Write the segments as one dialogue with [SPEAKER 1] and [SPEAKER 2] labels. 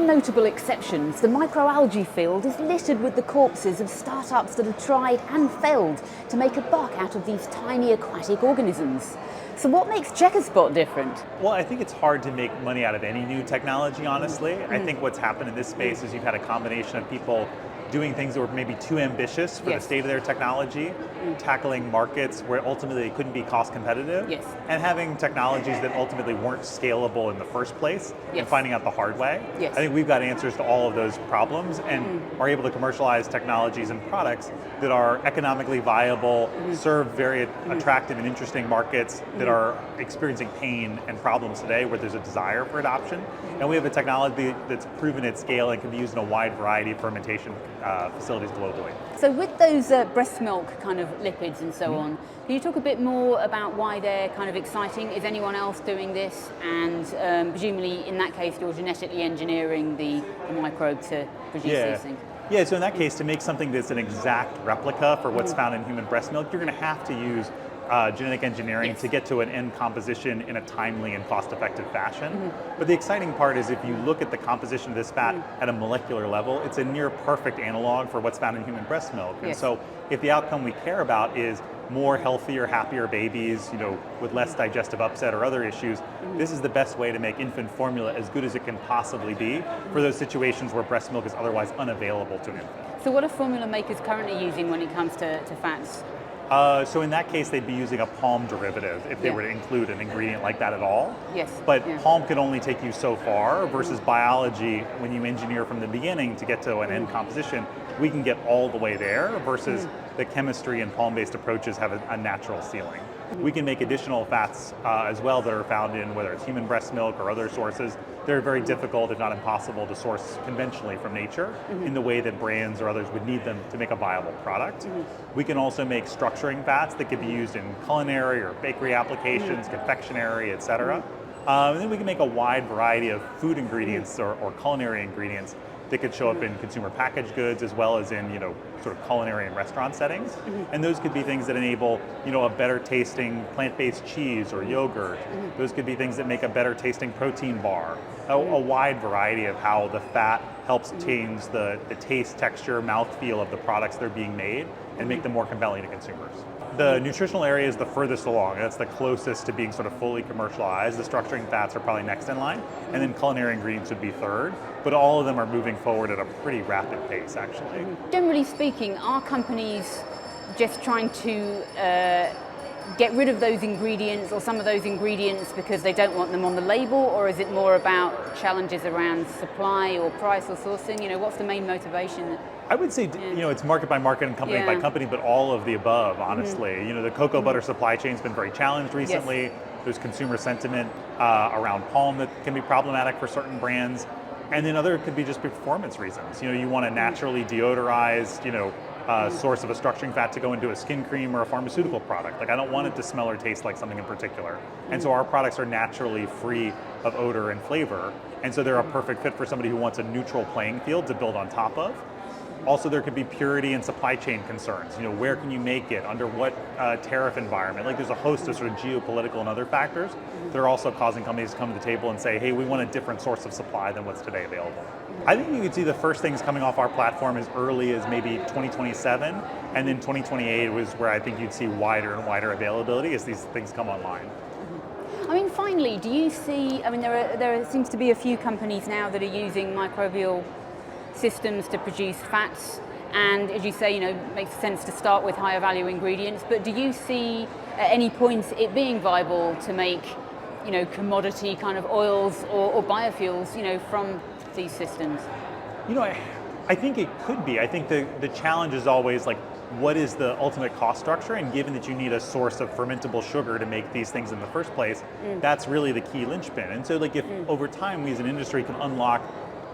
[SPEAKER 1] some notable exceptions, the microalgae field is littered with the corpses of startups that have tried and failed to make a buck out of these tiny aquatic organisms. So what makes Checkerspot different?
[SPEAKER 2] Well, I think it's hard to make money out of any new technology, honestly. I think what's happened in this space is you've had a combination of people doing things that were maybe too ambitious for the state of their technology, tackling markets where ultimately they couldn't be cost competitive, and having technologies that ultimately weren't scalable in the first place, and finding out the hard way. I think we've got answers to all of those problems and are able to commercialize technologies and products that are economically viable, serve very attractive and interesting markets that are experiencing pain and problems today where there's a desire for adoption. And we have a technology that's proven its scale and can be used in a wide variety of fermentation facilities globally.
[SPEAKER 1] So with those breast milk kind of lipids and so on, can you talk a bit more about why they're kind of exciting? Is anyone else doing this? And presumably in that case you're genetically engineering the microbe to produce these things.
[SPEAKER 2] Yeah, so in that case, to make something that's an exact replica for what's found in human breast milk, you're going to have to use genetic engineering to get to an end composition in a timely and cost-effective fashion. But the exciting part is if you look at the composition of this fat at a molecular level, it's a near perfect analog for what's found in human breast milk. And so if the outcome we care about is more healthier, happier babies, with less digestive upset or other issues, this is the best way to make infant formula as good as it can possibly be for those situations where breast milk is otherwise unavailable to an infant.
[SPEAKER 1] So what are formula makers currently using when it comes to fats?
[SPEAKER 2] So in that case, they'd be using a palm derivative if they were to include an ingredient like that at all. But palm could only take you so far versus biology, when you engineer from the beginning to get to an end composition, we can get all the way there versus the chemistry and palm-based approaches have a natural ceiling. We can make additional fats as well that are found in whether it's human breast milk or other sources. They're very difficult, if not impossible, to source conventionally from nature in the way that brands or others would need them to make a viable product. We can also make structuring fats that could be used in culinary or bakery applications, confectionery, etc. And then we can make a wide variety of food ingredients or culinary ingredients that could show up in consumer packaged goods as well as in sort of culinary and restaurant settings. And those could be things that enable a better tasting plant-based cheese or yogurt. Those could be things that make a better tasting protein bar. A wide variety of how the fat helps change the taste, texture, mouthfeel of the products that are being made and make them more compelling to consumers. The nutritional area is the furthest along. That's the closest to being sort of fully commercialized. The structuring fats are probably next in line, and then culinary ingredients would be third. But all of them are moving forward at a pretty rapid pace, actually.
[SPEAKER 1] Generally speaking, are companies just trying to get rid of those ingredients or some of those ingredients because they don't want them on the label, or is it more about challenges around supply or price or sourcing? What's the main motivation?
[SPEAKER 2] I would say, it's market by market and company by company, but all of the above, honestly. The cocoa butter supply chain's been very challenged recently. There's consumer sentiment around palm that can be problematic for certain brands. And then other could be just performance reasons. You want a naturally deodorized, source of a structuring fat to go into a skin cream or a pharmaceutical product. Like, I don't want it to smell or taste like something in particular. And so our products are naturally free of odor and flavor. And so they're a perfect fit for somebody who wants a neutral playing field to build on top of. Also, there could be purity and supply chain concerns. Where can you make it? Under what tariff environment? Like, there's a host of sort of geopolitical and other factors that are also causing companies to come to the table and say, hey, we want a different source of supply than what's today available. I think you could see the first things coming off our platform as early as maybe 2027, and then 2028 was where I think you'd see wider and wider availability as these things come online.
[SPEAKER 1] Finally, do you see, there seems to be a few companies now that are using microbial systems to produce fats, and as you say, it makes sense to start with higher value ingredients, but do you see at any point it being viable to make commodity kind of oils or biofuels from these systems?
[SPEAKER 2] I think it could be. I think the challenge is always like, what is the ultimate cost structure? And given that you need a source of fermentable sugar to make these things in the first place, that's really the key linchpin. And so if over time we as an industry can unlock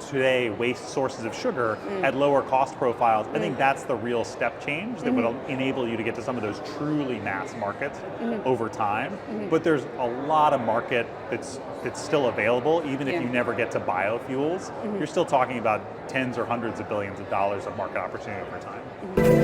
[SPEAKER 2] today waste sources of sugar at lower cost profiles, I think that's the real step change that would enable you to get to some of those truly mass markets over time. But there's a lot of market that's still available, even if you never get to biofuels. You're still talking about tens or hundreds of billions of dollars of market opportunity over time.